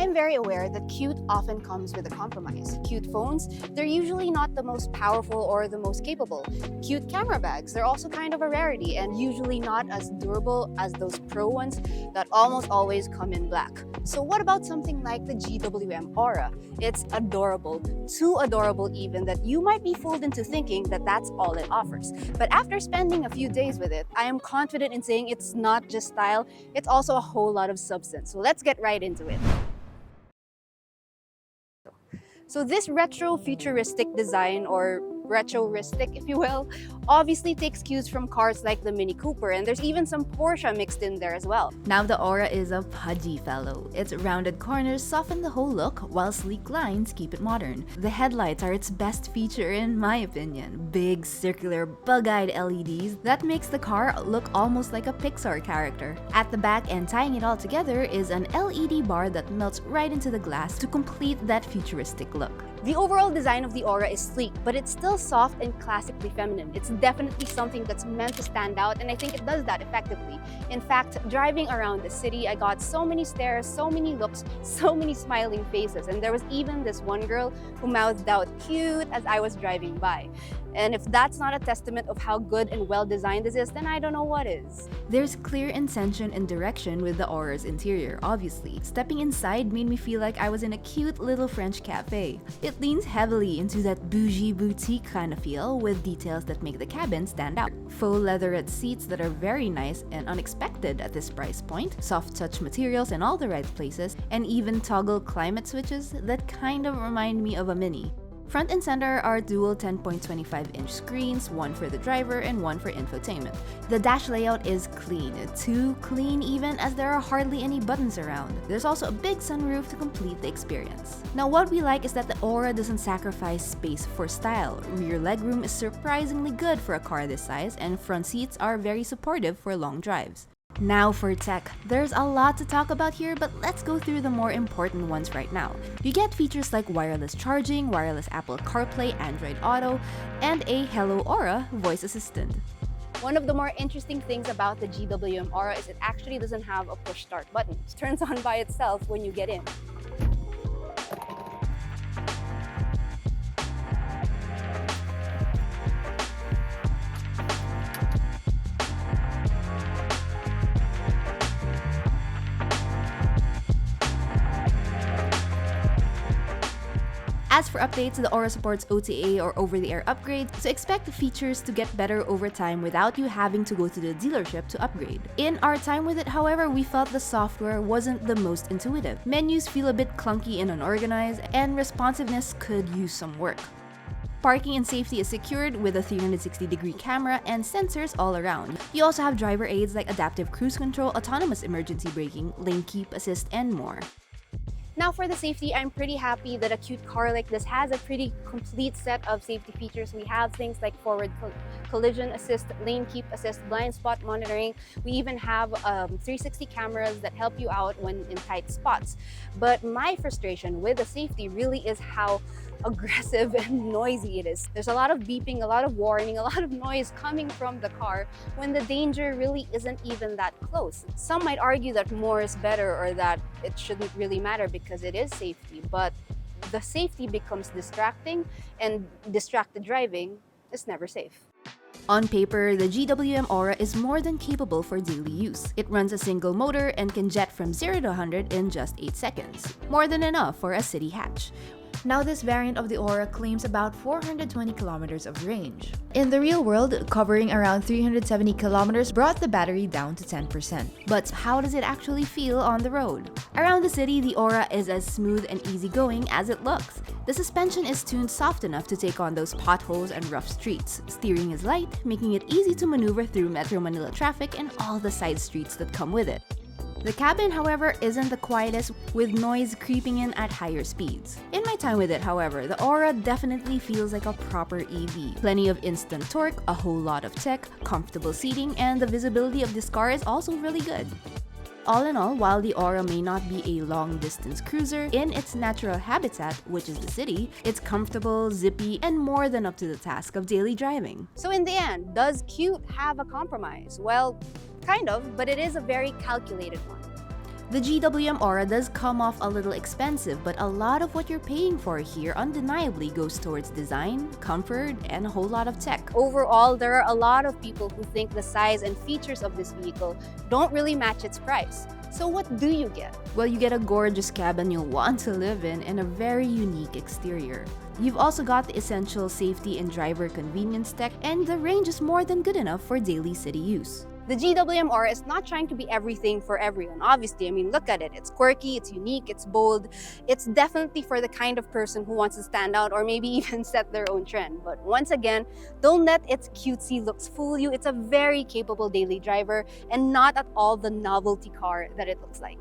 I'm very aware that cute often comes with a compromise. Cute phones, they're usually not the most powerful or the most capable. Cute camera bags, they're also kind of a rarity and usually not as durable as those pro ones that almost always come in black. So what about something like the GWM Ora? It's adorable, too adorable even, that you might be fooled into thinking that that's all it offers. But after spending a few days with it, I am confident in saying it's not just style, it's also a whole lot of substance. So let's get right into it. So this retro-futuristic design, or retro-ristic if you will, obviously takes cues from cars like the Mini Cooper, and there's even some Porsche mixed in there as well. Now the Ora is a pudgy fellow. Its rounded corners soften the whole look, while sleek lines keep it modern. The headlights are its best feature in my opinion. Big, circular, bug-eyed LEDs that makes the car look almost like a Pixar character. At the back and tying it all together is an LED bar that melts right into the glass to complete that futuristic look. The overall design of the Ora is sleek, but it's still soft and classically feminine. It's definitely something that's meant to stand out, and I think it does that effectively. In fact, driving around the city, I got so many stares, so many looks, so many smiling faces, and there was even this one girl who mouthed out "cute" as I was driving by. And if that's not a testament of how good and well designed this is, then I don't know what is. There's clear intention and direction with the Ora's interior, obviously. Stepping inside made me feel like I was in a cute little French cafe. It leans heavily into that bougie boutique kind of feel, with details that make the cabin stand out. Faux leatherette seats that are very nice and unexpected at this price point, soft touch materials in all the right places, and even toggle climate switches that kind of remind me of a Mini. Front and center are dual 10.25-inch screens, one for the driver and one for infotainment. The dash layout is clean, too clean even, as there are hardly any buttons around. There's also a big sunroof to complete the experience. Now what we like is that the Ora doesn't sacrifice space for style. Rear legroom is surprisingly good for a car this size, and front seats are very supportive for long drives. Now for tech. There's a lot to talk about here, but let's go through the more important ones right now. You get features like wireless charging, wireless Apple CarPlay, Android Auto, and a Hello Ora voice assistant. One of the more interesting things about the GWM Ora is it actually doesn't have a push start button. It turns on by itself when you get in. As for updates, the Ora supports OTA or over-the-air upgrades, so expect the features to get better over time without you having to go to the dealership to upgrade. In our time with it, however, we felt the software wasn't the most intuitive. Menus feel a bit clunky and unorganized, and responsiveness could use some work. Parking and safety is secured with a 360-degree camera and sensors all around. You also have driver aids like adaptive cruise control, autonomous emergency braking, lane keep assist, and more. Now for the safety, I'm pretty happy that a cute car like this has a pretty complete set of safety features. We have things like forward collision assist, lane keep assist, blind spot monitoring. We even have 360 cameras that help you out when in tight spots. But my frustration with the safety really is how aggressive and noisy it is. There's a lot of beeping, a lot of warning, a lot of noise coming from the car when the danger really isn't even that close. Some might argue that more is better, or that it shouldn't really matter because it is safety, but the safety becomes distracting, and distracted driving is never safe. On paper, the GWM Ora is more than capable for daily use. It runs a single motor and can jet from 0 to 100 in just 8 seconds. More than enough for a city hatch. Now this variant of the Ora claims about 420 kilometers of range. In the real world, covering around 370 kilometers brought the battery down to 10%. But how does it actually feel on the road? Around the city, the Ora is as smooth and easygoing as it looks. The suspension is tuned soft enough to take on those potholes and rough streets. Steering is light, making it easy to maneuver through Metro Manila traffic and all the side streets that come with it. The cabin, however, isn't the quietest, with noise creeping in at higher speeds. In my time with it, however, the Ora definitely feels like a proper EV. Plenty of instant torque, a whole lot of tech, comfortable seating, and the visibility of this car is also really good. All in all, while the Ora may not be a long-distance cruiser, in its natural habitat, which is the city, it's comfortable, zippy, and more than up to the task of daily driving. So in the end, does cute have a compromise? Well, kind of, but it is a very calculated one. The GWM Ora does come off a little expensive, but a lot of what you're paying for here undeniably goes towards design, comfort, and a whole lot of tech. Overall, there are a lot of people who think the size and features of this vehicle don't really match its price. So what do you get? Well, you get a gorgeous cabin you'll want to live in and a very unique exterior. You've also got the essential safety and driver convenience tech, and the range is more than good enough for daily city use. The GWM Ora is not trying to be everything for everyone. Obviously, I mean, look at it. It's quirky, it's unique, it's bold. It's definitely for the kind of person who wants to stand out or maybe even set their own trend. But once again, don't let its cutesy looks fool you. It's a very capable daily driver and not at all the novelty car that it looks like.